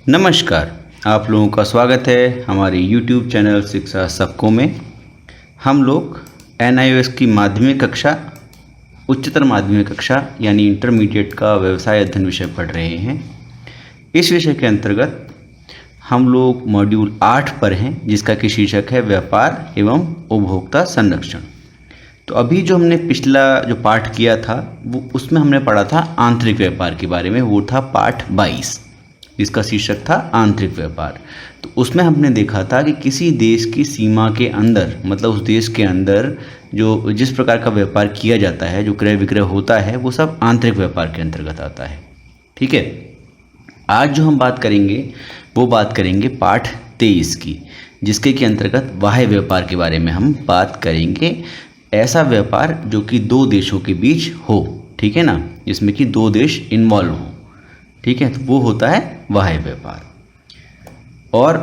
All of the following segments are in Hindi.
नमस्कार, आप लोगों का स्वागत है हमारे YouTube चैनल शिक्षा सबको में। हम लोग NIOS की माध्यमिक कक्षा, उच्चतर माध्यमिक कक्षा यानी इंटरमीडिएट का व्यवसाय अध्ययन विषय पढ़ रहे हैं। इस विषय के अंतर्गत हम लोग मॉड्यूल 8 पर हैं, जिसका कि शीर्षक है व्यापार एवं उपभोक्ता संरक्षण। तो अभी जो हमने पिछला जो पाठ किया था वो उसमें हमने पढ़ा था आंतरिक व्यापार के बारे में। वो था पाठ 22, जिसका शीर्षक था आंतरिक व्यापार। तो उसमें हमने देखा था कि किसी देश की सीमा के अंदर, मतलब उस देश के अंदर जो जिस प्रकार का व्यापार किया जाता है, जो क्रय विक्रय होता है, वो सब आंतरिक व्यापार के अंतर्गत आता है। ठीक है, आज जो हम बात करेंगे वो बात करेंगे पाठ 23 की, जिसके के अंतर्गत बाह्य व्यापार के बारे में हम बात करेंगे। ऐसा व्यापार जो कि दो देशों के बीच हो, ठीक है ना, जिसमें कि दो देश इन्वॉल्व हो। ठीक है, तो वो होता है बाह्य व्यापार। और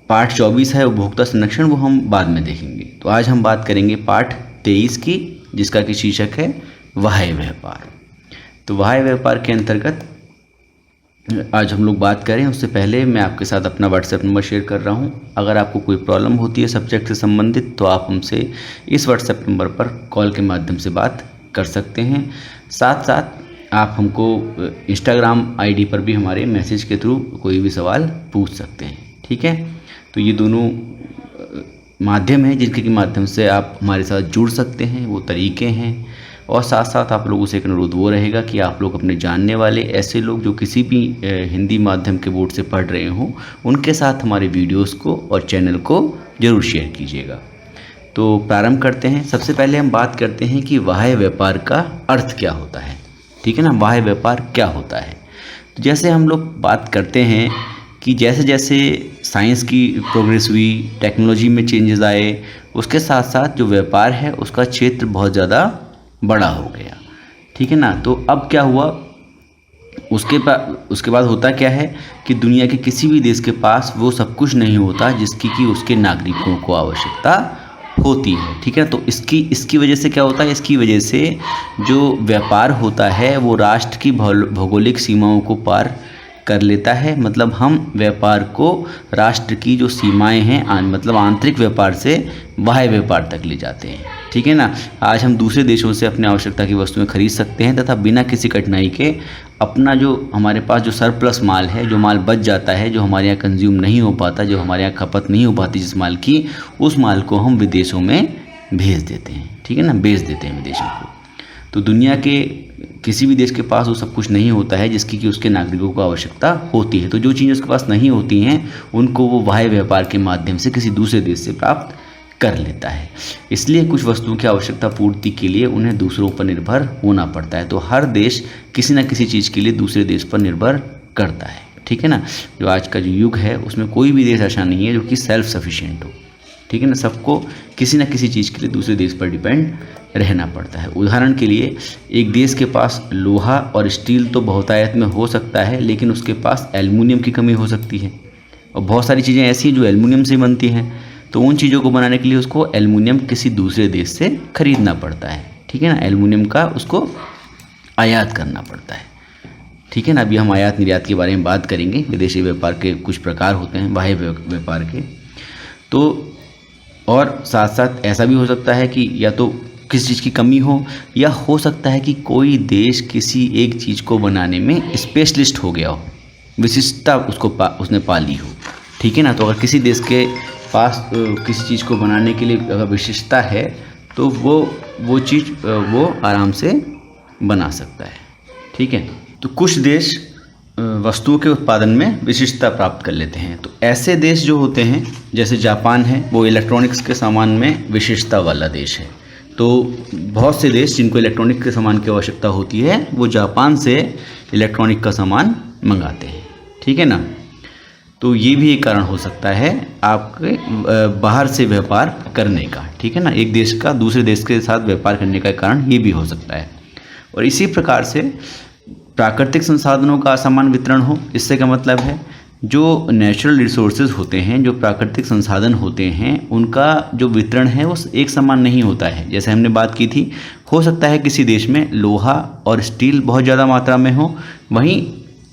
पाठ 24 है उपभोक्ता संरक्षण, वो हम बाद में देखेंगे। तो आज हम बात करेंगे पाठ 23 की, जिसका कि शीर्षक है बाह्य व्यापार। तो बाह्य व्यापार के अंतर्गत आज हम लोग बात करें उससे पहले मैं आपके साथ अपना व्हाट्सएप नंबर शेयर कर रहा हूं। अगर आपको कोई प्रॉब्लम होती है सब्जेक्ट से संबंधित, तो आप हमसे इस व्हाट्सएप नंबर पर कॉल के माध्यम से बात कर सकते हैं। साथ साथ आप हमको इंस्टाग्राम आईडी पर भी हमारे मैसेज के थ्रू कोई भी सवाल पूछ सकते हैं। ठीक है, तो ये दोनों माध्यम हैं जिनके माध्यम से आप हमारे साथ जुड़ सकते हैं, वो तरीके हैं। और साथ साथ आप लोगों से एक अनुरोध वो रहेगा कि आप लोग अपने जानने वाले ऐसे लोग जो किसी भी हिंदी माध्यम के बोर्ड से पढ़ रहे हों, उनके साथ हमारे वीडियोस को और चैनल को ज़रूर शेयर कीजिएगा। तो प्रारंभ करते हैं। सबसे पहले हम बात करते हैं कि बाह्य व्यापार का अर्थ क्या होता है। ठीक है ना, बाह्य व्यापार क्या होता है। तो जैसे हम लोग बात करते हैं कि जैसे जैसे साइंस की प्रोग्रेस हुई, टेक्नोलॉजी में चेंजेस आए, उसके साथ साथ जो व्यापार है उसका क्षेत्र बहुत ज़्यादा बड़ा हो गया। ठीक है ना, तो अब क्या हुआ, उसके बाद होता क्या है कि दुनिया के किसी भी देश के पास वो सब कुछ नहीं होता जिसकी कि उसके नागरिकों को आवश्यकता होती है। ठीक है, तो इसकी वजह से क्या होता है, इसकी वजह से जो व्यापार होता है वो राष्ट्र की भौगोलिक सीमाओं को पार कर लेता है। मतलब हम व्यापार को राष्ट्र की जो सीमाएं हैं, मतलब आंतरिक व्यापार से बाह्य व्यापार तक ले जाते हैं। ठीक है ना, आज हम दूसरे देशों से अपने आवश्यकता की वस्तुएं खरीद सकते हैं तथा बिना किसी कठिनाई के अपना जो हमारे पास जो सरप्लस माल है, जो माल बच जाता है, जो हमारे यहाँ कंज्यूम नहीं हो पाता, जो हमारे यहाँ खपत नहीं हो पाती जिस माल की, उस माल को हम विदेशों में भेज देते हैं। ठीक है ना, बेच देते हैं विदेशों को। तो दुनिया के किसी भी देश के पास वो सब कुछ नहीं होता है जिसकी कि उसके नागरिकों को आवश्यकता होती है। तो जो चीज़ें उसके पास नहीं होती हैं उनको वो बाह्य व्यापार के माध्यम से किसी दूसरे देश से प्राप्त कर लेता है। इसलिए कुछ वस्तुओं की आवश्यकता पूर्ति के लिए उन्हें दूसरों पर निर्भर होना पड़ता है। तो हर देश किसी न किसी चीज़ के लिए दूसरे देश पर निर्भर करता है। ठीक है ना, जो आज का जो युग है उसमें कोई भी देश ऐसा नहीं है जो कि सेल्फ सफिशिएंट हो। ठीक है ना, सबको किसी न किसी चीज़ के लिए दूसरे देश पर डिपेंड रहना पड़ता है। उदाहरण के लिए एक देश के पास लोहा और स्टील तो बहुतायत में हो सकता है, लेकिन उसके पास एल्युमिनियम की कमी हो सकती है। और बहुत सारी चीज़ें ऐसी हैं जो एल्युमिनियम से बनती हैं, तो उन चीज़ों को बनाने के लिए उसको एल्युमिनियम किसी दूसरे देश से खरीदना पड़ता है। ठीक है ना, एल्युमिनियम का उसको आयात करना पड़ता है। ठीक है ना, अभी हम आयात निर्यात के बारे में बात करेंगे। विदेशी व्यापार के कुछ प्रकार होते हैं बाह्य व्यापार के। तो और साथ साथ ऐसा भी हो सकता है कि या तो किसी चीज़ की कमी हो, या हो सकता है कि कोई देश किसी एक चीज़ को बनाने में स्पेशलिस्ट हो गया हो, विशिष्टता उसने पा ली हो। ठीक है ना, तो अगर किसी देश के पास किसी चीज़ को बनाने के लिए अगर विशिष्टता है तो वो चीज़ वो आराम से बना सकता है। ठीक है, तो कुछ देश वस्तुओं के उत्पादन में विशिष्टता प्राप्त कर लेते हैं। तो ऐसे देश जो होते हैं, जैसे जापान है, वो इलेक्ट्रॉनिक्स के सामान में विशिष्टता वाला देश है। तो बहुत से देश जिनको इलेक्ट्रॉनिक के सामान की आवश्यकता होती है वो जापान से इलेक्ट्रॉनिक का सामान मंगाते हैं। ठीक है ना, तो ये भी एक कारण हो सकता है आपके बाहर से व्यापार करने का। ठीक है ना, एक देश का दूसरे देश के साथ व्यापार करने का कारण ये भी हो सकता है। और इसी प्रकार से प्राकृतिक संसाधनों का असमान वितरण हो, इससे क्या मतलब है, जो नेचुरल रिसोर्सेज होते हैं, जो प्राकृतिक संसाधन होते हैं, उनका जो वितरण है वो एक समान नहीं होता है। जैसे हमने बात की थी, हो सकता है किसी देश में लोहा और स्टील बहुत ज़्यादा मात्रा में हो, वहीं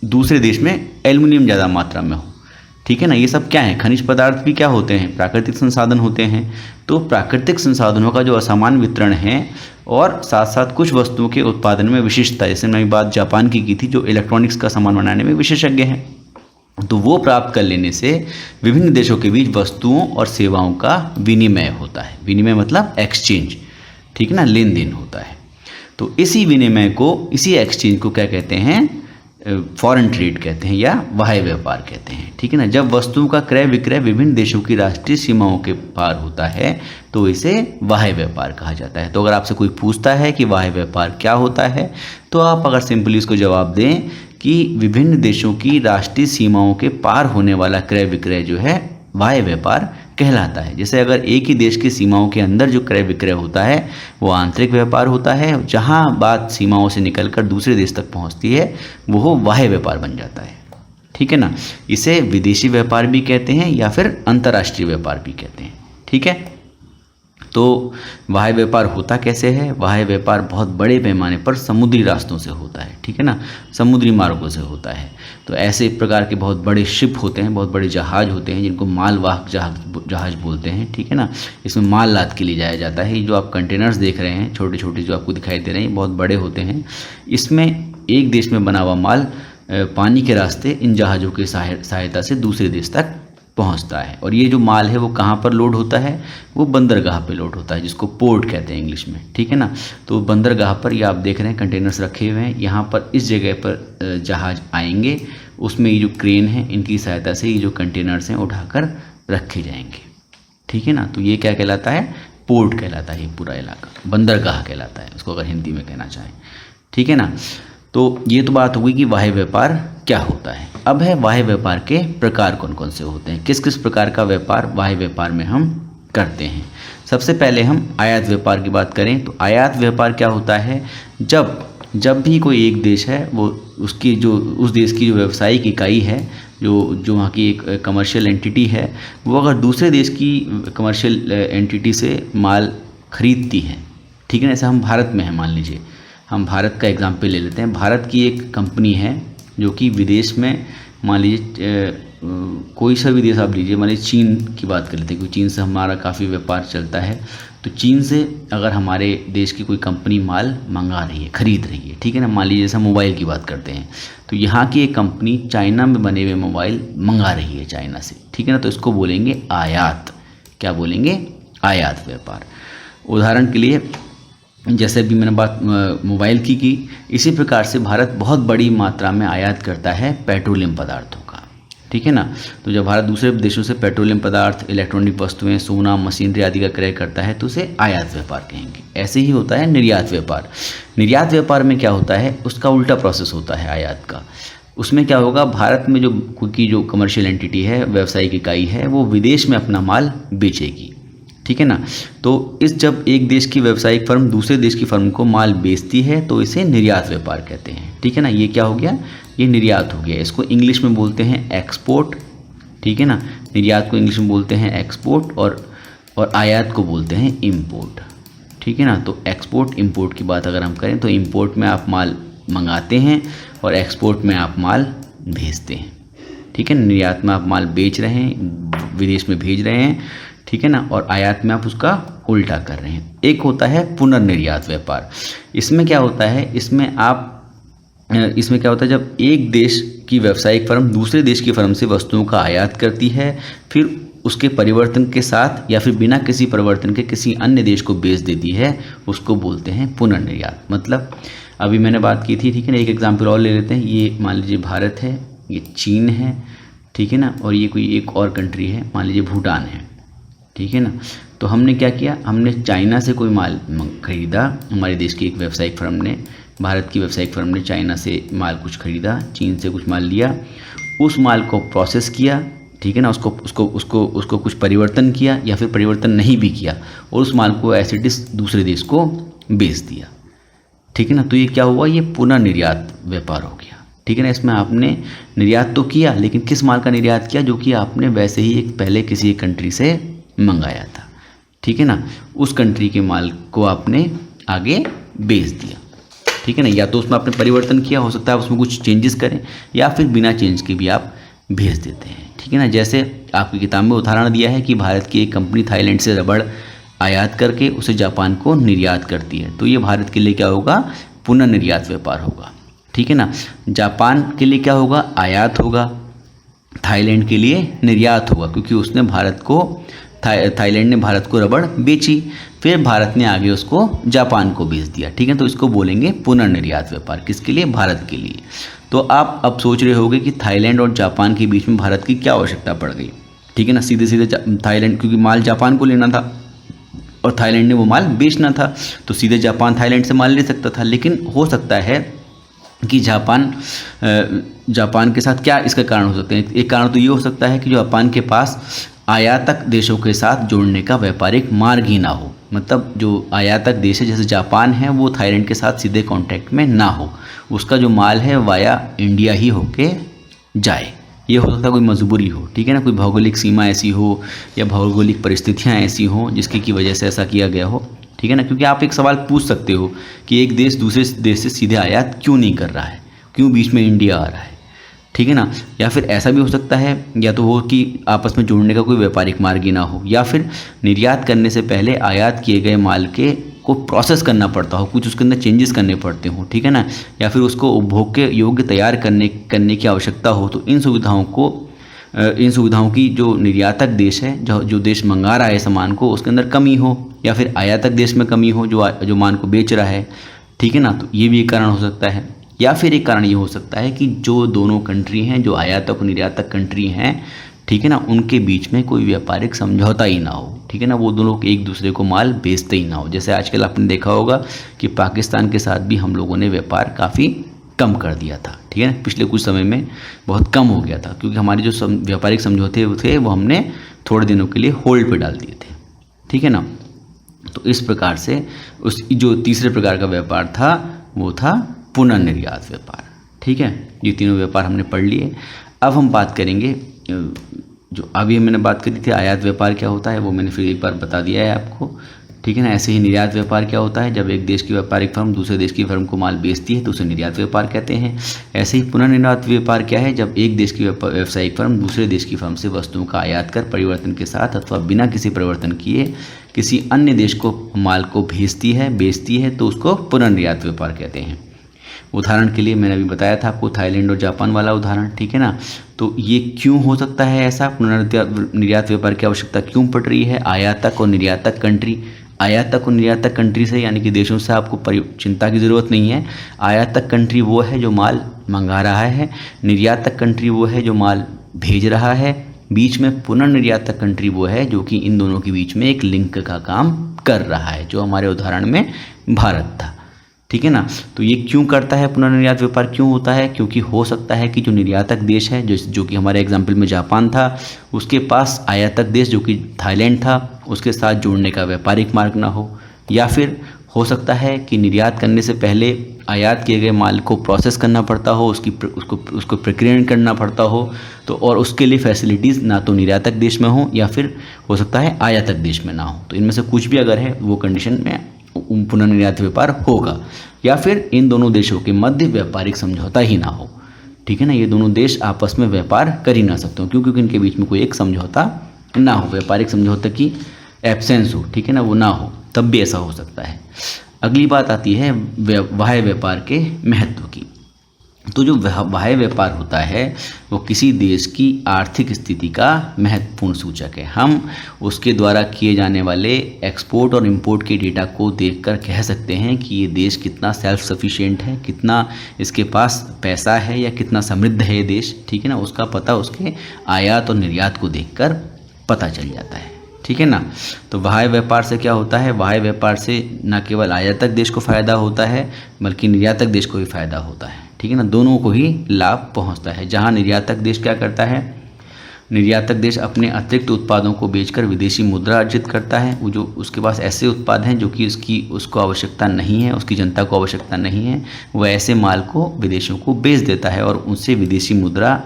दूसरे देश में एल्युमिनियम ज़्यादा मात्रा में हो। ठीक है ना। ये सब क्या है, खनिज पदार्थ भी क्या होते हैं, प्राकृतिक संसाधन होते हैं। तो प्राकृतिक संसाधनों का जो असमान वितरण है और साथ साथ कुछ वस्तुओं के उत्पादन में विशिष्टता, जैसे मैंने बात जापान की थी, जो इलेक्ट्रॉनिक्स का सामान बनाने में विशेषज्ञ हैं, तो वो प्राप्त कर लेने से विभिन्न देशों के बीच वस्तुओं और सेवाओं का विनिमय होता है। विनिमय मतलब एक्सचेंज, ठीक है ना, लेन देन होता है। तो इसी विनिमय को, इसी एक्सचेंज को क्या कहते हैं, फॉरेन ट्रेड कहते हैं या बाह्य व्यापार कहते हैं, ठीक है ना। जब वस्तुओं का क्रय विक्रय विभिन्न देशों की राष्ट्रीय सीमाओं के पार होता है तो इसे बाह्य व्यापार कहा जाता है। तो अगर आपसे कोई पूछता है कि बाह्य व्यापार क्या होता है, तो आप अगर सिंपली इसको जवाब दें कि विभिन्न देशों की राष्ट्रीय सीमाओं के पार होने वाला क्रय विक्रय जो है बाह्य व्यापार कहलाता है। जैसे अगर एक ही देश की सीमाओं के अंदर जो क्रय विक्रय होता है वो आंतरिक व्यापार होता है, जहां बात सीमाओं से निकलकर दूसरे देश तक पहुंचती है वो बाह्य व्यापार बन जाता है, ठीक है ना। इसे विदेशी व्यापार भी कहते हैं या फिर अंतर्राष्ट्रीय व्यापार भी कहते हैं, ठीक है। तो बाह्य व्यापार होता कैसे है, बाह्य व्यापार बहुत बड़े पैमाने पर समुद्री रास्तों से होता है, ठीक है ना, समुद्री मार्गों से होता है। तो ऐसे प्रकार के बहुत बड़े शिप होते हैं, बहुत बड़े जहाज होते हैं जिनको मालवाहक जहाज बोलते हैं, ठीक है ना। इसमें माल लाद के ले जाया जाता है। ये जो आप कंटेनर्स देख रहे हैं छोटे छोटे जो आपको दिखाई दे रहे हैं, बहुत बड़े होते हैं। इसमें एक देश में बना हुआ माल पानी के रास्ते इन जहाज़ों की सहायता से दूसरे देश तक पहुंचता है। और ये जो माल है वो कहाँ पर लोड होता है, वो बंदरगाह पे लोड होता है, जिसको पोर्ट कहते हैं इंग्लिश में, ठीक है ना। तो बंदरगाह पर ये आप देख रहे हैं कंटेनर्स रखे हुए हैं, यहाँ पर इस जगह पर जहाज़ आएंगे, उसमें ये जो क्रेन है इनकी सहायता से ये जो कंटेनर्स हैं उठाकर रखे जाएंगे, ठीक है ना। तो ये क्या कहलाता है, पोर्ट कहलाता है। ये पूरा इलाका बंदरगाह कहलाता है, उसको अगर हिंदी में कहना चाहें, ठीक है ना। तो ये तो बात हुई कि बाह्य व्यापार क्या होता है। अब है बाह्य व्यापार के प्रकार कौन कौन से होते हैं, किस किस प्रकार का व्यापार बाह्य व्यापार में हम करते हैं। सबसे पहले हम आयात व्यापार की बात करें तो आयात व्यापार क्या होता है, जब भी कोई एक देश है वो उसकी जो उस देश की जो व्यावसायिक इकाई है, जो वहाँ की एक कमर्शियल एंटिटी है, वो अगर दूसरे देश की कमर्शियल एंटिटी से माल खरीदती है, ठीक है ना। जैसे हम भारत में हैं, मान लीजिए हम भारत का एग्जाम्पल ले लेते हैं। भारत की एक कंपनी है जो कि विदेश में, मान लीजिए कोई सा भी देश आप लीजिए, मान लीजिए चीन की बात कर लेते हैं, क्योंकि चीन से हमारा काफ़ी व्यापार चलता है। तो चीन से अगर हमारे देश की कोई कंपनी माल मंगा रही है, खरीद रही है, ठीक है ना। मान लीजिए जैसे मोबाइल की बात करते हैं, तो यहाँ की एक कंपनी चाइना में बने हुए मोबाइल मंगा रही है चाइना से, ठीक है ना। तो इसको बोलेंगे आयात। क्या बोलेंगे, आयात व्यापार। उदाहरण के लिए जैसे भी मैंने बात मोबाइल की, इसी प्रकार से भारत बहुत बड़ी मात्रा में आयात करता है पेट्रोलियम पदार्थों का, ठीक है ना। तो जब भारत दूसरे देशों से पेट्रोलियम पदार्थ, इलेक्ट्रॉनिक वस्तुएं, सोना, मशीनरी आदि का क्रय करता है तो उसे आयात व्यापार कहेंगे। ऐसे ही होता है निर्यात व्यापार। निर्यात व्यापार में क्या होता है, उसका उल्टा प्रोसेस होता है आयात का। उसमें क्या होगा, भारत में जो कमर्शियल एंटिटी है, व्यावसायिक इकाई है, वो विदेश में अपना माल बेचेगी, ठीक है ना। तो जब एक देश की व्यावसायिक फर्म दूसरे देश की फर्म को माल बेचती है तो इसे निर्यात व्यापार कहते हैं, ठीक है ना। ये क्या हो गया, ये निर्यात हो गया। इसको इंग्लिश में बोलते हैं एक्सपोर्ट, ठीक है ना। निर्यात को इंग्लिश में बोलते हैं एक्सपोर्ट और आयात को बोलते हैं इम्पोर्ट, ठीक है ना। तो एक्सपोर्ट इम्पोर्ट की बात अगर हम करें तो इम्पोर्ट में आप माल मंगाते हैं और एक्सपोर्ट में आप माल भेजते हैं, ठीक है। निर्यात में आप माल बेच रहे हैं, विदेश में भेज रहे हैं, ठीक है ना। और आयात में आप उसका उल्टा कर रहे हैं। एक होता है पुनर्निर्यात व्यापार। इसमें क्या होता है, इसमें क्या होता है, जब एक देश की व्यावसायिक फर्म दूसरे देश की फर्म से वस्तुओं का आयात करती है, फिर उसके परिवर्तन के साथ या फिर बिना किसी परिवर्तन के किसी अन्य देश को बेच देती है, उसको बोलते हैं पुनर्निर्यात। मतलब अभी मैंने बात की थी, ठीक है ना। एक एग्जाम्पल और ले लेते हैं। ये मान लीजिए भारत है, ये चीन है, ठीक है ना, और ये कोई एक और कंट्री है, मान लीजिए भूटान है, ठीक है ना। तो हमने क्या किया, हमने चाइना से कोई माल खरीदा, हमारे देश की एक व्यावसायिक फर्म ने, भारत की व्यावसायिक फर्म ने चाइना से माल कुछ खरीदा, चीन से कुछ माल लिया, उस माल को प्रोसेस किया, ठीक है ना। उसको कुछ परिवर्तन किया या फिर परिवर्तन नहीं भी किया और उस माल को एज इट इज दूसरे देश को बेच दिया, ठीक है ना। तो ये क्या हुआ, ये पुनर्निर्यात व्यापार हो गया, ठीक है ना। इसमें आपने निर्यात तो किया, लेकिन किस माल का निर्यात किया, जो कि आपने वैसे ही पहले किसी एक कंट्री से मंगाया था, ठीक है ना। उस कंट्री के माल को आपने आगे बेच दिया, ठीक है ना। या तो उसमें आपने परिवर्तन किया, हो सकता है उसमें कुछ चेंजेस करें, या फिर बिना चेंज के भी आप भेज देते हैं, ठीक है ना। जैसे आपकी किताब में उदाहरण दिया है कि भारत की एक कंपनी थाईलैंड से रबड़ आयात करके उसे जापान को निर्यात करती है, तो ये भारत के लिए क्या होगा, पुनर्निर्यात व्यापार होगा, ठीक है ना। जापान के लिए क्या होगा, आयात होगा, थाईलैंड के लिए निर्यात होगा, क्योंकि उसने भारत को थाईलैंड ने भारत को रबड़ बेची, फिर भारत ने आगे उसको जापान को बेच दिया, ठीक है। तो इसको बोलेंगे पुनर्निर्यात व्यापार, किसके लिए, भारत के लिए। तो आप अब सोच रहे होंगे कि थाईलैंड और जापान के बीच में भारत की क्या आवश्यकता पड़ गई, ठीक है ना। सीधे सीधे थाईलैंड, क्योंकि माल जापान को लेना था और थाईलैंड ने वो माल बेचना था, तो सीधे जापान थाईलैंड से माल ले सकता था। लेकिन हो सकता है कि जापान के साथ क्या इसका कारण हो सकते हैं। एक कारण तो ये हो सकता है कि जापान के पास आयातक देशों के साथ जोड़ने का व्यापारिक मार्ग ही ना हो, मतलब जो आयातक देश है जैसे जापान है वो थाईलैंड के साथ सीधे कांटेक्ट में ना हो, उसका जो माल है वाया इंडिया ही होके जाए। ये हो सकता है कोई मजबूरी हो, ठीक है ना, कोई भौगोलिक सीमा ऐसी हो या भौगोलिक परिस्थितियाँ ऐसी हों जिसकी की वजह से ऐसा किया गया हो, ठीक है ना। क्योंकि आप एक सवाल पूछ सकते हो कि एक देश दूसरे देश से सीधे आयात क्यों नहीं कर रहा है, क्यों बीच में इंडिया आ रहा है, ठीक है ना। या फिर ऐसा भी हो सकता है, या तो हो कि आपस में जोड़ने का कोई व्यापारिक मार्ग ही ना हो, या फिर निर्यात करने से पहले आयात किए गए माल के को प्रोसेस करना पड़ता हो, कुछ उसके अंदर चेंजेस करने पड़ते हो, ठीक है ना, या फिर उसको उपभोग के योग्य तैयार करने की आवश्यकता हो। तो इन सुविधाओं की जो निर्यातक देश है, जो देश मंगा रहा है सामान को, उसके अंदर कमी हो, या फिर आयातक देश में कमी हो जो मान को बेच रहा है, ठीक है ना। तो ये भी एक कारण हो सकता है। या फिर एक कारण ये हो सकता है कि जो दोनों कंट्री हैं, जो आयातक और निर्यातक कंट्री हैं, ठीक है ना, उनके बीच में कोई व्यापारिक समझौता ही ना हो, ठीक है ना, वो दोनों एक दूसरे को माल बेचते ही ना हो। जैसे आजकल आपने देखा होगा कि पाकिस्तान के साथ भी हम लोगों ने व्यापार काफ़ी कम कर दिया था, ठीक है ना, पिछले कुछ समय में बहुत कम हो गया था, क्योंकि हमारे जो व्यापारिक समझौते थे वो हमने थोड़े दिनों के लिए होल्ड पे डाल दिए थे, ठीक है ना। तो इस प्रकार से उस जो तीसरे प्रकार का व्यापार था वो था पुनर्निर्यात व्यापार, ठीक है। ये तीनों व्यापार हमने पढ़ लिए। अब हम बात करेंगे, जो अभी मैंने बात करी थी आयात व्यापार क्या होता है वो मैंने फिर एक बार बता दिया है आपको, ठीक है ना। ऐसे ही निर्यात व्यापार क्या होता है, जब एक देश की व्यापारिक फर्म दूसरे देश की फर्म को माल बेचती है तो उसे निर्यात व्यापार कहते हैं। ऐसे ही पुनर्निर्यात व्यापार क्या है, जब एक देश की व्यावसायिक फर्म दूसरे देश की फर्म से वस्तुओं का आयात कर परिवर्तन के साथ अथवा बिना किसी परिवर्तन किए किसी अन्य देश को माल को बेचती है तो उसको पुनर्निर्यात व्यापार कहते हैं। उदाहरण के लिए मैंने अभी बताया था आपको निर्यात और जापान वाला उदाहरण, ठीक है ना। तो ये क्यों हो सकता है ऐसा, पुनर्निर्यात व्यापार की आवश्यकता क्यों पड़ रही है। आयातक और निर्यातक कंट्री से, यानी कि देशों से आपको चिंता की ज़रूरत नहीं है। आयातक कंट्री वो है जो माल मंगा रहा है, निर्यातक कंट्री वो है जो माल भेज रहा है, बीच में पुनर्निर्यातक कंट्री वो है जो कि इन दोनों के बीच में एक लिंक का काम कर रहा है, जो हमारे उदाहरण में भारत था, ठीक है ना। तो ये क्यों करता है, पुनर्निर्यात व्यापार क्यों होता है, क्योंकि हो सकता है कि जो निर्यातक देश है जो कि हमारे एग्जाम्पल में जापान था, उसके पास आयातक देश जो कि थाईलैंड था उसके साथ जोड़ने का व्यापारिक मार्ग ना हो, या फिर हो सकता है कि निर्यात करने से पहले आयात किए गए माल को प्रोसेस करना पड़ता हो, उसको प्रक्रिया करना पड़ता हो, तो और उसके लिए फैसिलिटीज़ ना तो निर्यातक देश में हो या फिर हो सकता है आयातक देश में ना हो। तो इनमें से कुछ भी अगर है वो कंडीशन में पुनर्निर्यात व्यापार होगा, या फिर इन दोनों देशों के मध्य व्यापारिक समझौता ही ना हो, ठीक है ना। ये दोनों देश आपस में व्यापार कर ही ना सकते हो क्योंकि इनके बीच में कोई एक समझौता ना हो, व्यापारिक समझौते की एब्सेंस हो, ठीक है ना, वो ना हो, तब भी ऐसा हो सकता है। अगली बात आती है बाह्य व्यापार के महत्व की। तो जो बाह्य व्यापार होता है वो किसी देश की आर्थिक स्थिति का महत्वपूर्ण सूचक है। हम उसके द्वारा किए जाने वाले एक्सपोर्ट और इंपोर्ट के डेटा को देखकर कह सकते हैं कि ये देश कितना सेल्फ सफिशिएंट है, कितना इसके पास पैसा है या कितना समृद्ध है ये देश, ठीक है ना। उसका पता उसके आयात और निर्यात को देखकर पता चल जाता है, ठीक है ना। तो बाह्य व्यापार से क्या होता है, बाह्य व्यापार से न केवल आयातक देश को फ़ायदा होता है बल्कि निर्यातक देश को भी फ़ायदा होता है, ठीक है ना, दोनों को ही लाभ पहुंचता है। जहां निर्यातक देश क्या करता है, निर्यातक देश अपने अतिरिक्त उत्पादों को बेचकर विदेशी मुद्रा अर्जित करता है। वो जो उसके पास ऐसे उत्पाद हैं जो कि उसको आवश्यकता नहीं है, उसकी जनता को आवश्यकता नहीं है, वो ऐसे माल को विदेशों को बेच देता है और उनसे विदेशी मुद्रा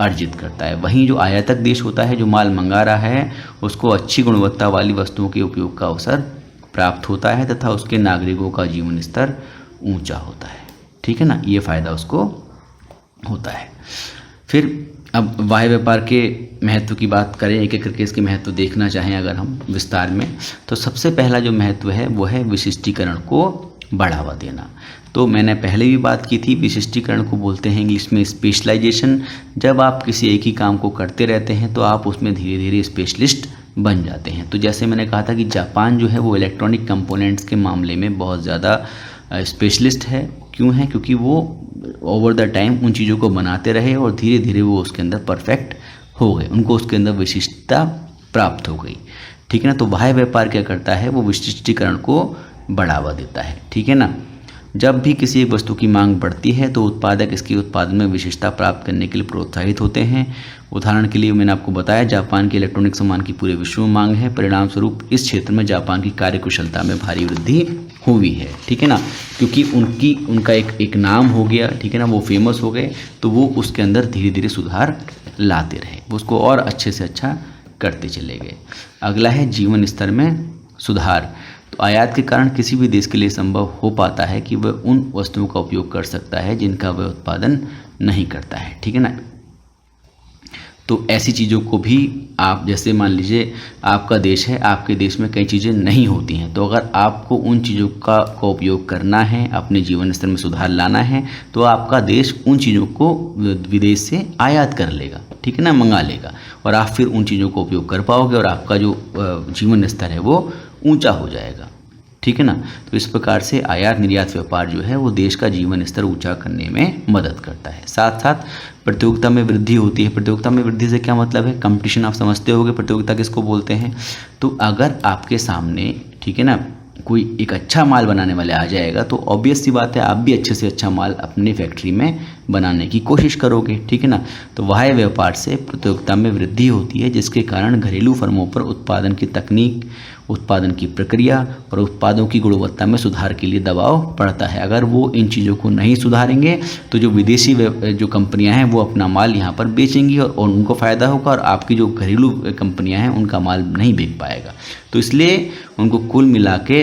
अर्जित करता है। वहीं जो आयातक देश होता है, जो माल मंगा रहा है, उसको अच्छी गुणवत्ता वाली वस्तुओं के उपयोग का अवसर प्राप्त होता है तथा उसके नागरिकों का जीवन स्तर ऊंचा होता है, ठीक है ना, ये फ़ायदा उसको होता है। फिर अब बाह्य व्यापार के महत्व की बात करें, एक एक करके इसके महत्व देखना चाहें अगर हम विस्तार में, तो सबसे पहला जो महत्व है वो है विशिष्टीकरण को बढ़ावा देना। तो मैंने पहले भी बात की थी, विशिष्टीकरण को बोलते हैं इंग्लिश में स्पेशलाइजेशन। जब आप किसी एक ही काम को करते रहते हैं तो आप उसमें धीरे धीरे स्पेशलिस्ट बन जाते हैं। तो जैसे मैंने कहा था कि जापान जो है वो इलेक्ट्रॉनिक कंपोनेंट्स के मामले में बहुत ज़्यादा स्पेशलिस्ट है। क्यों है? क्योंकि वो ओवर द टाइम उन चीज़ों को बनाते रहे और धीरे धीरे वो उसके अंदर परफेक्ट हो गए, उनको उसके अंदर विशिष्टता प्राप्त हो गई। ठीक है ना। तो बाह्य व्यापार क्या करता है, वो विशिष्टीकरण को बढ़ावा देता है। ठीक है ना। जब भी किसी एक वस्तु की मांग बढ़ती है तो उत्पादक इसके उत्पादन में विशेषता प्राप्त करने के लिए प्रोत्साहित होते हैं। उदाहरण के लिए मैंने आपको बताया, जापान के इलेक्ट्रॉनिक सामान की पूरे विश्व में मांग है। परिणाम स्वरूप इस क्षेत्र में जापान की कार्यकुशलता में भारी वृद्धि हुई है। ठीक है ना। क्योंकि उनका एक नाम हो गया। ठीक है ना। वो फेमस हो गए तो वो उसके अंदर धीरे धीरे सुधार लाते रहे, वो उसको और अच्छे से अच्छा करते चले गए। अगला है जीवन स्तर में सुधार। तो आयात के कारण किसी भी देश के लिए संभव हो पाता है कि वह उन वस्तुओं का उपयोग कर सकता है जिनका वह उत्पादन नहीं करता है। ठीक है ना। तो ऐसी चीज़ों को भी आप, जैसे मान लीजिए आपका देश है, आपके देश में कई चीज़ें नहीं होती हैं, तो अगर आपको उन चीज़ों का उपयोग करना है, अपने जीवन स्तर में सुधार लाना है, तो आपका देश उन चीज़ों को विदेश से आयात कर लेगा। ठीक है ना, मंगा लेगा, और आप फिर उन चीज़ों का उपयोग कर पाओगे और आपका जो जीवन स्तर है वो ऊंचा हो जाएगा। ठीक है ना। तो इस प्रकार से आयात निर्यात व्यापार जो है वो देश का जीवन स्तर ऊंचा करने में मदद करता है। साथ साथ प्रतियोगिता में वृद्धि होती है। प्रतियोगिता में वृद्धि से क्या मतलब है? कंपटीशन। आप समझते होंगे प्रतियोगिता किसको बोलते हैं। तो अगर आपके सामने, ठीक है ना, कोई एक अच्छा माल बनाने वाले आ जाएगा तो ऑब्वियस सी बात है आप भी अच्छे से अच्छा माल अपने फैक्ट्री में बनाने की कोशिश करोगे। ठीक है ना। तो बाह्य व्यापार से प्रतियोगिता में वृद्धि होती है, जिसके कारण घरेलू फर्मों पर उत्पादन की तकनीक, उत्पादन की प्रक्रिया और उत्पादों की गुणवत्ता में सुधार के लिए दबाव पड़ता है। अगर वो इन चीज़ों को नहीं सुधारेंगे तो जो विदेशी जो कंपनियां हैं वो अपना माल यहाँ पर बेचेंगी और उनको फ़ायदा होगा, और आपकी जो घरेलू कंपनियां हैं उनका माल नहीं बिक पाएगा। तो इसलिए उनको कुल मिला के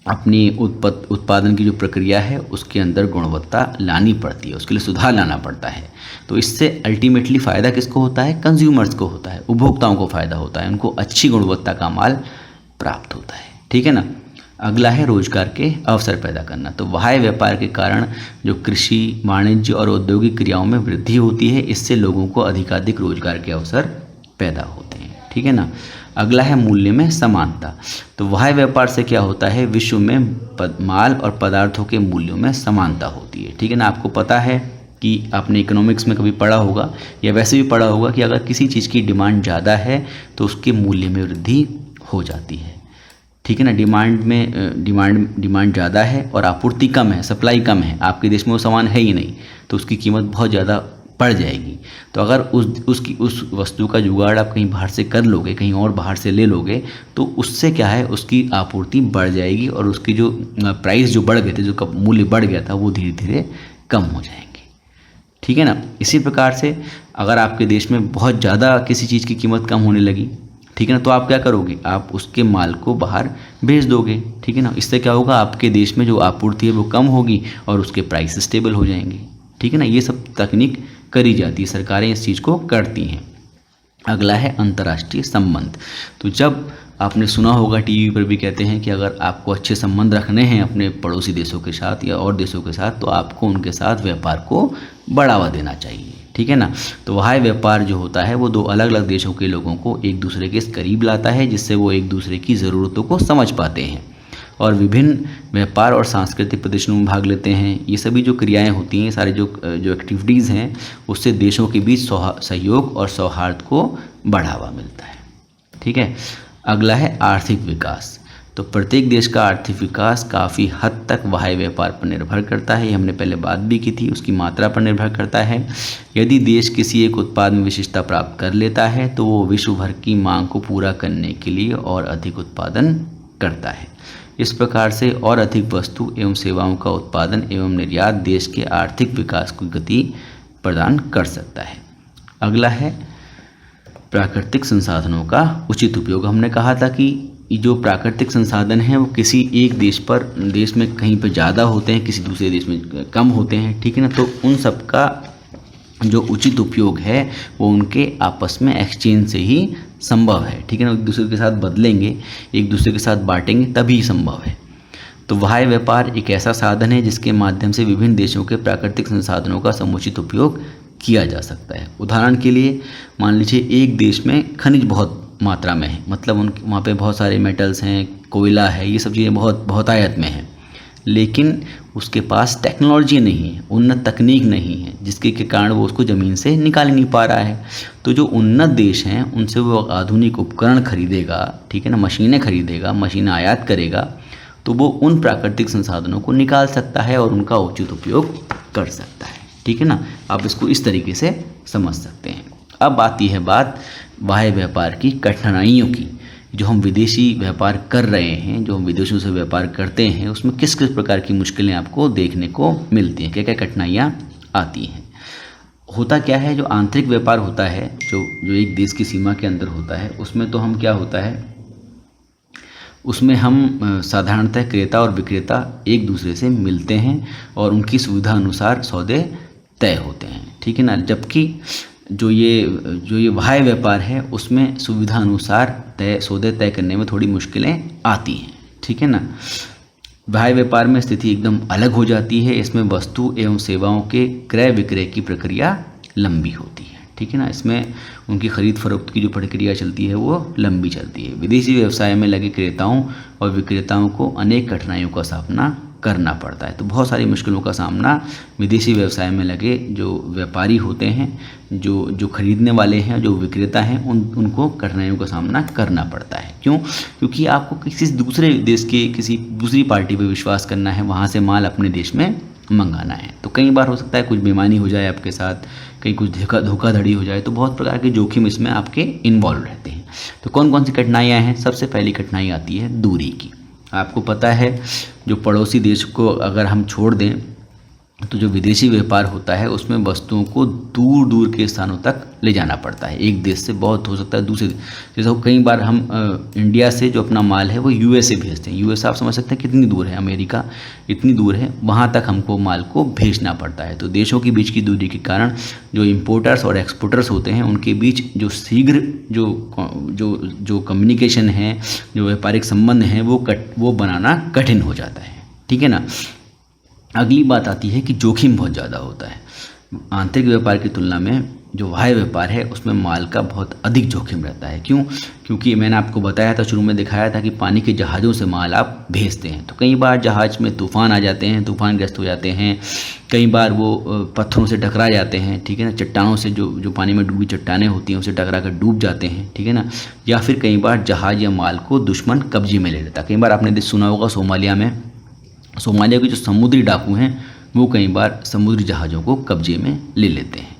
अपनी उत्पादन की जो प्रक्रिया है उसके अंदर गुणवत्ता लानी पड़ती है, उसके लिए सुधार लाना पड़ता है। तो इससे अल्टीमेटली फ़ायदा किसको होता है? कंज्यूमर्स को होता है, उपभोक्ताओं को फ़ायदा होता है, उनको अच्छी गुणवत्ता का माल प्राप्त होता है। ठीक है ना। अगला है रोजगार के अवसर पैदा करना। तो बाह्य व्यापार के कारण जो कृषि, वाणिज्य और औद्योगिक क्रियाओं में वृद्धि होती है, इससे लोगों को अधिकाधिक रोजगार के अवसर पैदा होते हैं। ठीक है ना। अगला है मूल्य में समानता। तो बाह्य व्यापार से क्या होता है? विश्व में माल और पदार्थों के मूल्यों में समानता होती है। ठीक है ना। आपको पता है कि आपने इकोनॉमिक्स में कभी पढ़ा होगा या वैसे भी पढ़ा होगा कि अगर किसी चीज़ की डिमांड ज़्यादा है तो उसके मूल्य में वृद्धि हो जाती है। ठीक है ना। डिमांड ज़्यादा है और आपूर्ति कम है, सप्लाई कम है, आपके देश में वो सामान है ही नहीं, तो उसकी कीमत बहुत ज़्यादा बढ़ जाएगी। तो अगर उस वस्तु का जुगाड़ आप कहीं बाहर से कर लोगे, कहीं और बाहर से ले लोगे, तो उससे क्या है, उसकी आपूर्ति बढ़ जाएगी और उसकी जो प्राइस जो बढ़ गए थे, जो मूल्य बढ़ गया था, वो धीरे धीरे कम हो जाएंगे। ठीक है ना। इसी प्रकार से अगर आपके देश में बहुत ज़्यादा किसी चीज़ की कीमत कम होने लगी, ठीक है ना, तो आप क्या करोगे? आप उसके माल को बाहर भेज दोगे। ठीक है ना। इससे क्या होगा? आपके देश में जो आपूर्ति है वो कम होगी और उसके प्राइस स्टेबल हो जाएंगे। ठीक है ना। ये सब तकनीक करी जाती है, सरकारें इस चीज़ को करती हैं। अगला है अंतर्राष्ट्रीय संबंध। तो जब आपने सुना होगा, टीवी पर भी कहते हैं कि अगर आपको अच्छे संबंध रखने हैं अपने पड़ोसी देशों के साथ या और देशों के साथ, तो आपको उनके साथ व्यापार को बढ़ावा देना चाहिए। ठीक है ना। तो बाह्य व्यापार जो होता है वो दो अलग अलग देशों के लोगों को एक दूसरे के करीब लाता है, जिससे वो एक दूसरे की ज़रूरतों को समझ पाते हैं और विभिन्न व्यापार और सांस्कृतिक प्रदर्शनों में भाग लेते हैं। ये सभी जो क्रियाएं होती हैं, सारे जो एक्टिविटीज़ हैं, उससे देशों के बीच सहयोग और सौहार्द को बढ़ावा मिलता है। ठीक है। अगला है आर्थिक विकास। तो प्रत्येक देश का आर्थिक विकास काफ़ी हद तक बाह्य व्यापार पर निर्भर करता है। ये हमने पहले बात भी की थी, उसकी मात्रा पर निर्भर करता है। यदि देश किसी एक उत्पाद में विशिष्टता प्राप्त कर लेता है तो वो विश्व भर की मांग को पूरा करने के लिए और अधिक उत्पादन करता है। इस प्रकार से और अधिक वस्तु एवं सेवाओं का उत्पादन एवं निर्यात देश के आर्थिक विकास को गति प्रदान कर सकता है। अगला है प्राकृतिक संसाधनों का उचित उपयोग। हमने कहा था कि जो प्राकृतिक संसाधन हैं वो किसी एक देश में कहीं पर ज़्यादा होते हैं, किसी दूसरे देश में कम होते हैं। ठीक है ना। तो उन सब का जो उचित उपयोग है वो उनके आपस में एक्सचेंज से ही संभव है, ठीक है ना। एक दूसरे के साथ बदलेंगे, एक दूसरे के साथ बांटेंगे, तभी संभव है। तो बाह्य व्यापार एक ऐसा साधन है जिसके माध्यम से विभिन्न देशों के प्राकृतिक संसाधनों का समुचित उपयोग किया जा सकता है। उदाहरण के लिए मान लीजिए एक देश में खनिज बहुत मात्रा में है, मतलब वहाँ पे बहुत सारे मेटल्स हैं, कोयला है, ये सब चीज़ें बहुत आयत में है, लेकिन उसके पास टेक्नोलॉजी नहीं है, उन्नत तकनीक नहीं है, जिसके के कारण वो उसको ज़मीन से निकाल नहीं पा रहा है। तो जो उन्नत देश हैं उनसे वो आधुनिक उपकरण खरीदेगा, ठीक है ना, मशीनें खरीदेगा, मशीनें आयात करेगा, तो वो उन प्राकृतिक संसाधनों को निकाल सकता है और उनका उचित उपयोग कर सकता है, ठीक है ना। आप इसको इस तरीके से समझ सकते हैं। अब आती है बात बाह्य व्यापार की कठिनाइयों की। जो हम विदेशी व्यापार कर रहे हैं, जो हम विदेशों से व्यापार करते हैं, उसमें किस किस प्रकार की मुश्किलें आपको देखने को मिलती हैं, क्या क्या कठिनाइयाँ आती हैं। होता क्या है, जो आंतरिक व्यापार होता है, जो एक देश की सीमा के अंदर होता है, उसमें तो हम क्या होता है, उसमें हम साधारणतः क्रेता और विक्रेता एक दूसरे से मिलते हैं और उनकी सुविधा अनुसार सौदे तय होते हैं, ठीक है ना। जबकि जो ये बाह्य व्यापार है उसमें सुविधा अनुसार सौदे तय करने में थोड़ी मुश्किलें आती हैं, ठीक है ना। बाह्य व्यापार में स्थिति एकदम अलग हो जाती है। इसमें वस्तु एवं सेवाओं के क्रय विक्रय की प्रक्रिया लंबी होती है, ठीक है ना। इसमें उनकी खरीद फरोख्त की जो प्रक्रिया चलती है वो लंबी चलती है। विदेशी व्यवसाय में लगे क्रेताओं और विक्रेताओं को अनेक कठिनाइयों का सामना करना पड़ता है। तो बहुत सारी मुश्किलों का सामना विदेशी व्यवसाय में लगे जो व्यापारी होते हैं, जो खरीदने वाले हैं, जो विक्रेता हैं, उनको कठिनाइयों का सामना करना पड़ता है। क्यों? क्योंकि आपको किसी दूसरे देश के किसी दूसरी पार्टी पर विश्वास करना है, वहाँ से माल अपने देश में मंगाना है। तो कई बार हो सकता है कुछ बेईमानी हो जाए आपके साथ, कहीं कुछ धोखाधड़ी हो जाए, तो बहुत प्रकार के जोखिम इसमें आपके इन्वॉल्व रहते हैं। तो कौन कौन सी कठिनाइयाँ हैं? सबसे पहली कठिनाई आती है दूरी की। आपको पता है जो पड़ोसी देश को अगर हम छोड़ दें तो जो विदेशी व्यापार होता है उसमें वस्तुओं को दूर दूर के स्थानों तक ले जाना पड़ता है। एक देश से बहुत हो सकता है दूसरे, जैसे कई बार हम इंडिया से जो अपना माल है वो यूएसए भेजते हैं। यूएसए आप समझ सकते हैं कितनी दूर है, अमेरिका इतनी दूर है, वहाँ तक हमको माल को भेजना पड़ता है। तो देशों के बीच की दूरी के कारण जो इम्पोर्टर्स और एक्सपोर्टर्स होते हैं उनके बीच जो शीघ्र जो कम्युनिकेशन है, जो व्यापारिक संबंध हैं, वो बनाना कठिन हो जाता है, ठीक है ना। अगली बात आती है कि जोखिम बहुत ज़्यादा होता है। आंतरिक व्यापार की तुलना में जो बाह्य व्यापार है उसमें माल का बहुत अधिक जोखिम रहता है। क्यों? क्योंकि मैंने आपको बताया था, शुरू में दिखाया था कि पानी के जहाज़ों से माल आप भेजते हैं। तो कई बार जहाज़ में तूफ़ान आ जाते हैं, तूफ़ानग्रस्त हो जाते हैं, कई बार वो पत्थरों से टकरा जाते हैं, ठीक है ना। चट्टानों से जो पानी में डूबी चट्टानें होती हैं उनसे टकरा कर डूब जाते हैं, ठीक है ना। या फिर कई बार जहाज़ या माल को दुश्मन कब्जे में ले लेता है। कई बार आपने सुना होगा सोमालिया के जो समुद्री डाकू हैं वो कई बार समुद्री जहाज़ों को कब्जे में ले लेते हैं।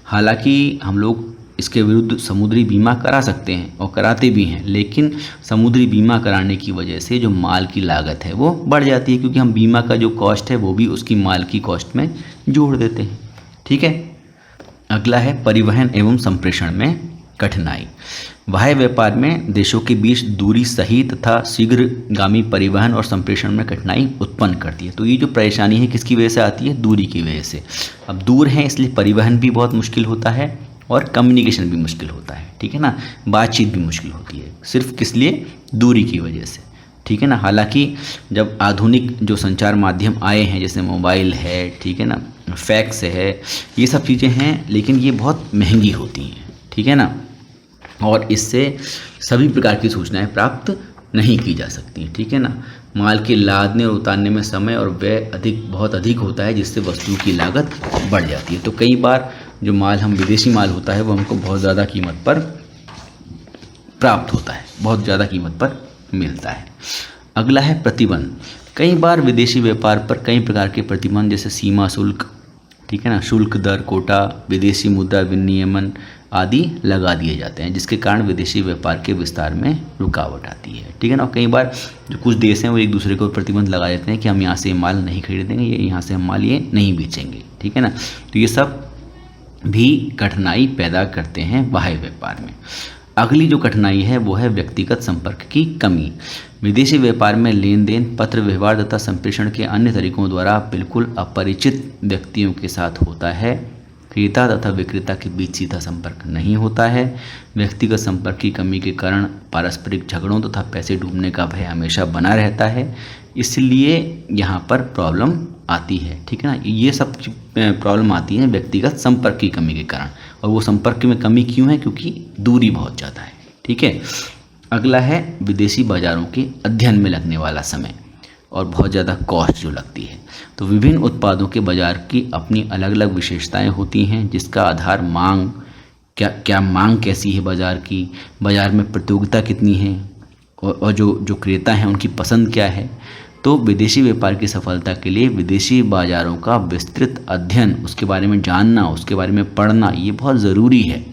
हालांकि हम लोग इसके विरुद्ध समुद्री बीमा करा सकते हैं और कराते भी हैं, लेकिन समुद्री बीमा कराने की वजह से जो माल की लागत है वो बढ़ जाती है, क्योंकि हम बीमा का जो कॉस्ट है वो भी उसकी माल की कॉस्ट में जोड़ देते हैं, ठीक है। अगला है परिवहन एवं संप्रेषण में कठिनाई। बाह्य व्यापार में देशों के बीच दूरी सही तथा शीघ्रगामी परिवहन और संप्रेषण में कठिनाई उत्पन्न करती है। तो ये जो परेशानी है किसकी वजह से आती है? दूरी की वजह से। अब दूर है इसलिए परिवहन भी बहुत मुश्किल होता है और कम्युनिकेशन भी मुश्किल होता है, ठीक है ना। बातचीत भी मुश्किल होती है, सिर्फ किस लिए? दूरी की वजह से, ठीक है ना। हालांकि जब आधुनिक जो संचार माध्यम आए हैं, जैसे मोबाइल है, ठीक है ना, फैक्स है, ये सब चीज़ें हैं, लेकिन ये बहुत महंगी होती हैं, ठीक है ना, और इससे सभी प्रकार की सूचनाएं प्राप्त नहीं की जा सकती, ठीक है ना। माल के लादने और उतारने में समय और व्यय बहुत अधिक होता है, जिससे वस्तु की लागत बढ़ जाती है। तो कई बार जो माल हम विदेशी माल होता है वो हमको बहुत ज़्यादा कीमत पर प्राप्त होता है, बहुत ज़्यादा कीमत पर मिलता है। अगला है प्रतिबंध। कई बार विदेशी व्यापार पर कई प्रकार के प्रतिबंध, जैसे सीमा शुल्क, ठीक है ना, शुल्क दर, कोटा, विदेशी मुद्रा विनियमन आदि लगा दिए जाते हैं, जिसके कारण विदेशी व्यापार के विस्तार में रुकावट आती है, ठीक है ना। कई बार जो कुछ देश हैं वो एक दूसरे को प्रतिबंध लगा देते हैं कि हम यहाँ से माल नहीं खरीदेंगे, यहाँ से हम माल ये नहीं बेचेंगे, ठीक है ना। तो ये सब भी कठिनाई पैदा करते हैं बाह्य व्यापार में। अगली जो कठिनाई है वो है व्यक्तिगत संपर्क की कमी। विदेशी व्यापार में लेन देन, पत्र व्यवहार तथा संप्रेषण के अन्य तरीकों द्वारा बिल्कुल अपरिचित व्यक्तियों के साथ होता है। क्रेता तथा विक्रेता के बीच सीधा संपर्क नहीं होता है। व्यक्तिगत संपर्क की कमी के कारण पारस्परिक झगड़ों तथा पैसे डूबने का भय हमेशा बना रहता है, इसलिए यहाँ पर प्रॉब्लम आती है। ठीक है ना, ये सब प्रॉब्लम आती है व्यक्तिगत संपर्क की कमी के कारण। और वो संपर्क में कमी क्यों है? क्योंकि दूरी बहुत ज़्यादा है। ठीक है, अगला है विदेशी बाज़ारों के अध्ययन में लगने वाला समय और बहुत ज़्यादा कॉस्ट जो लगती है। तो विभिन्न उत्पादों के बाज़ार की अपनी अलग अलग विशेषताएं होती हैं, जिसका आधार मांग क्या मांग कैसी है बाज़ार की, बाज़ार में प्रतियोगिता कितनी है और जो क्रेता हैं उनकी पसंद क्या है। तो विदेशी व्यापार की सफलता के लिए विदेशी बाज़ारों का विस्तृत अध्ययन, उसके बारे में जानना, उसके बारे में पढ़ना, ये बहुत ज़रूरी है।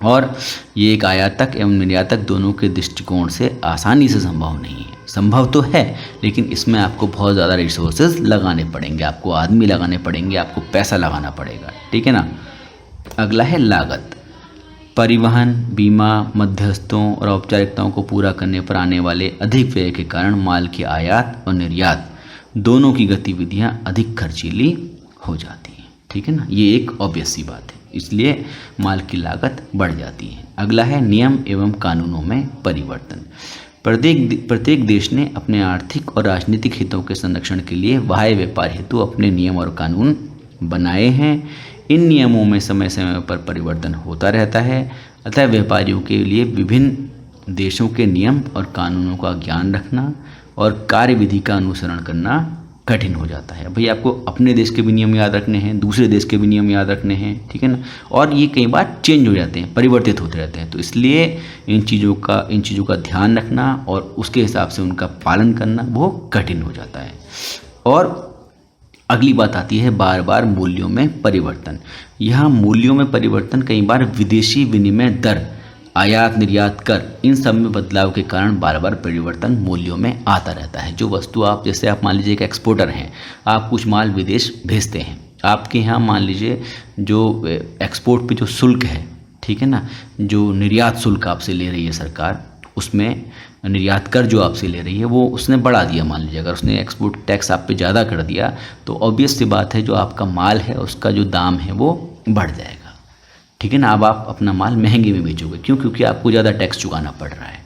और ये एक आयातक एवं निर्यातक दोनों के दृष्टिकोण से आसानी से संभव नहीं है। संभव तो है, लेकिन इसमें आपको बहुत ज़्यादा रिसोर्सेज लगाने पड़ेंगे, आपको आदमी लगाने पड़ेंगे, आपको पैसा लगाना पड़ेगा। ठीक है ना। अगला है लागत। परिवहन, बीमा, मध्यस्थों और औपचारिकताओं को पूरा करने पर आने वाले अधिक व्यय के कारण माल के आयात और निर्यात दोनों की गतिविधियां अधिक खर्चीली हो जाती हैं। ठीक है ना, ये एक ऑब्वियस सी बात है, इसलिए माल की लागत बढ़ जाती है। अगला है नियम एवं कानूनों में परिवर्तन। प्रत्येक देश ने अपने आर्थिक और राजनीतिक हितों के संरक्षण के लिए बाह्य व्यापार हेतु अपने नियम और कानून बनाए हैं। इन नियमों में समय समय पर परिवर्तन होता रहता है, अतः व्यापारियों के लिए विभिन्न देशों के नियम और कानूनों का ज्ञान रखना और कार्यविधि का अनुसरण करना कठिन हो जाता है। भाई आपको अपने देश के भी नियम याद रखने हैं, दूसरे देश के भी नियम याद रखने हैं। ठीक है ना, और ये कई बार चेंज हो जाते हैं, परिवर्तित होते रहते हैं। तो इसलिए इन चीज़ों का ध्यान रखना और उसके हिसाब से उनका पालन करना वो कठिन हो जाता है। और अगली बात आती है बार बार मूल्यों में परिवर्तन। यहाँ मूल्यों में परिवर्तन कई बार विदेशी विनिमय दर, आयात निर्यात कर, इन सब में बदलाव के कारण बार बार परिवर्तन मूल्यों में आता रहता है। जो वस्तु आप, जैसे आप मान लीजिए एक एक्सपोर्टर हैं, आप कुछ माल विदेश भेजते हैं, आपके यहाँ मान लीजिए जो एक्सपोर्ट पे जो शुल्क है, ठीक है ना, जो निर्यात शुल्क आपसे ले रही है सरकार, उसमें निर्यात कर जो आपसे ले रही है वो उसने बढ़ा दिया। मान लीजिए अगर उसने एक्सपोर्ट टैक्स आप पे ज़्यादा कर दिया तो ऑब्वियस सी बात है जो आपका माल है उसका जो दाम है वो बढ़ जाएगा। ठीक है ना, अब आप अपना माल महंगे में बेचोगे, क्यों? क्योंकि आपको ज़्यादा टैक्स चुकाना पड़ रहा है।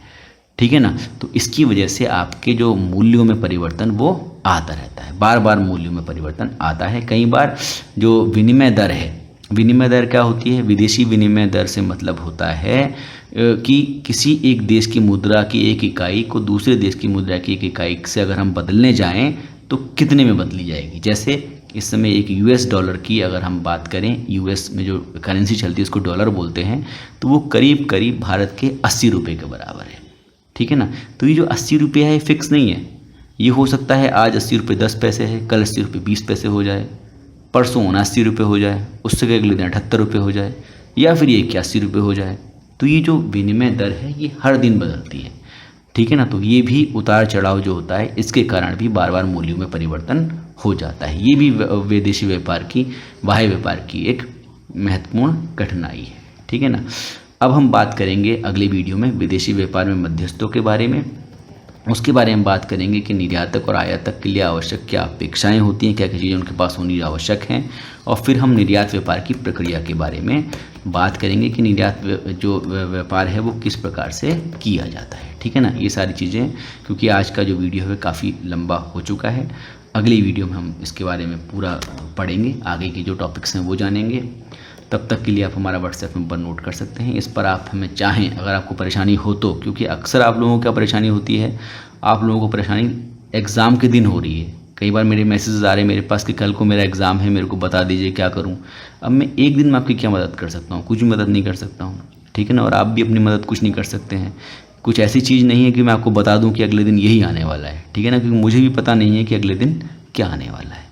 ठीक है ना, तो इसकी वजह से आपके जो मूल्यों में परिवर्तन वो आता रहता है, बार बार मूल्यों में परिवर्तन आता है। कई बार जो विनिमय दर है, विनिमय दर क्या होती है? विदेशी विनिमय दर से मतलब होता है कि किसी एक देश की मुद्रा की एक इकाई को दूसरे देश की मुद्रा की एक इकाई से अगर हम बदलने जाएं तो कितने में बदली जाएगी। जैसे इस समय एक US डॉलर की अगर हम बात करें, US में जो करेंसी चलती है उसको डॉलर बोलते हैं, तो वो करीब करीब भारत के 80 रुपये के बराबर है। ठीक है ना, तो ये जो 80 रुपये है फिक्स नहीं है, ये हो सकता है आज 80 रुपये 10 पैसे है, कल 80 रुपये 20 पैसे हो जाए, परसों 79 रुपये हो जाए, उससे अगले दिन 78 रुपये हो जाए, या फिर ये 81 रुपये हो जाए। तो ये जो विनिमय दर है ये हर दिन बदलती है। ठीक है ना, तो ये भी उतार चढ़ाव जो होता है इसके कारण भी बार बार मूल्यों में परिवर्तन हो जाता है। ये भी विदेशी व्यापार की, बाह्य व्यापार की एक महत्वपूर्ण कठिनाई है। ठीक है ना, अब हम बात करेंगे अगले वीडियो में विदेशी व्यापार में मध्यस्थों के बारे में। उसके बारे में बात करेंगे कि निर्यातक और आयातक के लिए आवश्यक क्या अपेक्षाएं होती हैं, क्या क्या चीज़ें उनके पास होनी आवश्यक हैं, और फिर हम निर्यात व्यापार की प्रक्रिया के बारे में बात करेंगे कि निर्यात जो व्यापार है वो किस प्रकार से किया जाता है। ठीक है ना, ये सारी चीज़ें, क्योंकि आज का जो वीडियो है काफ़ी लंबा हो चुका है, अगली वीडियो में हम इसके बारे में पूरा पढ़ेंगे, आगे के जो टॉपिक्स हैं वो जानेंगे। तब तक के लिए आप हमारा व्हाट्सएप नंबर नोट कर सकते हैं, इस पर आप हमें चाहें अगर आपको परेशानी हो तो, क्योंकि अक्सर आप लोगों को क्या परेशानी होती है, आप लोगों को परेशानी एग्ज़ाम के दिन हो रही है। कई बार मेरे मैसेजेस आ रहे हैं मेरे पास कि कल को मेरा एग्ज़ाम है, मेरे को बता दीजिए क्या करूं। अब मैं एक दिन में आपकी क्या मदद कर सकता हूं? कुछ भी मदद नहीं कर सकता हूं। ठीक है ना, और आप भी अपनी मदद कुछ नहीं कर सकते हैं। कुछ ऐसी चीज़ नहीं है कि मैं आपको बता दूं कि अगले दिन यही आने वाला है। ठीक है ना, क्योंकि मुझे भी पता नहीं है कि अगले दिन क्या आने वाला है।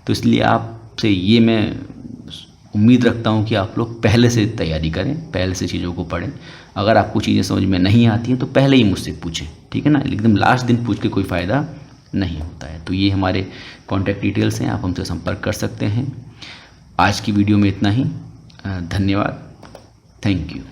तो इसलिए आपसे ये मैं उम्मीद रखता हूँ कि आप लोग पहले से तैयारी करें, पहले से चीज़ों को पढ़ें। अगर आपको चीज़ें समझ में नहीं आती हैं तो पहले ही मुझसे पूछें। ठीक है ना, एकदम लास्ट दिन पूछ के कोई फ़ायदा नहीं होता है। तो ये हमारे कॉन्टैक्ट डिटेल्स हैं, आप हमसे संपर्क कर सकते हैं। आज की वीडियो में इतना ही। धन्यवाद, थैंक यू।